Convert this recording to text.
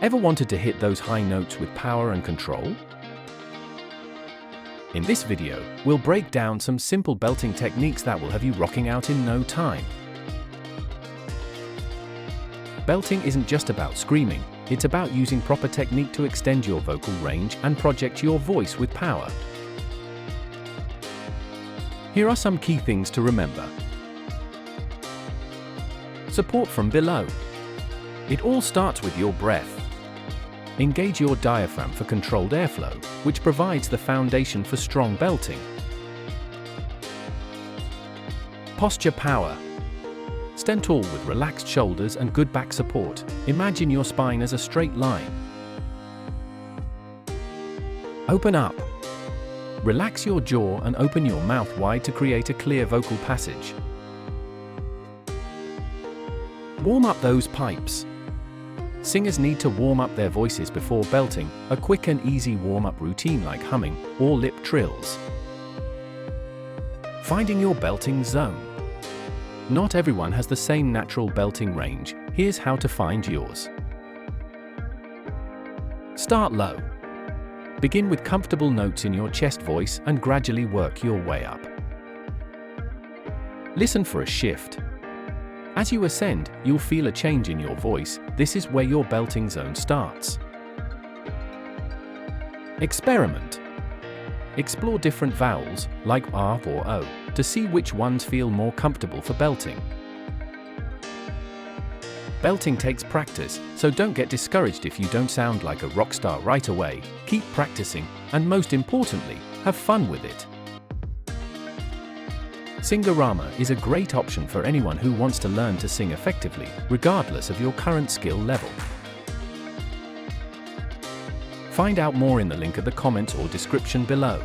Ever wanted to hit those high notes with power and control? In this video, we'll break down some simple belting techniques that will have you rocking out in no time. Belting isn't just about screaming, it's about using proper technique to extend your vocal range and project your voice with power. Here are some key things to remember. Support from below. It all starts with your breath. Engage your diaphragm for controlled airflow, which provides the foundation for strong belting. Posture power. Stand tall with relaxed shoulders and good back support. Imagine your spine as a straight line. Open up. Relax your jaw and open your mouth wide to create a clear vocal passage. Warm up those pipes. Singers need to warm up their voices before belting, a quick and easy warm-up routine like humming or lip trills. Finding your belting zone. Not everyone has the same natural belting range. Here's how to find yours. Start low. Begin with comfortable notes in your chest voice and gradually work your way up. Listen for a shift. As you ascend, you'll feel a change in your voice. This is where your belting zone starts. Experiment. Explore different vowels, like R or O, to see which ones feel more comfortable for belting. Belting takes practice, so don't get discouraged if you don't sound like a rock star right away. Keep practicing, and most importantly, have fun with it. Singorama is a great option for anyone who wants to learn to sing effectively, regardless of your current skill level. Find out more in the link at the comments or description below.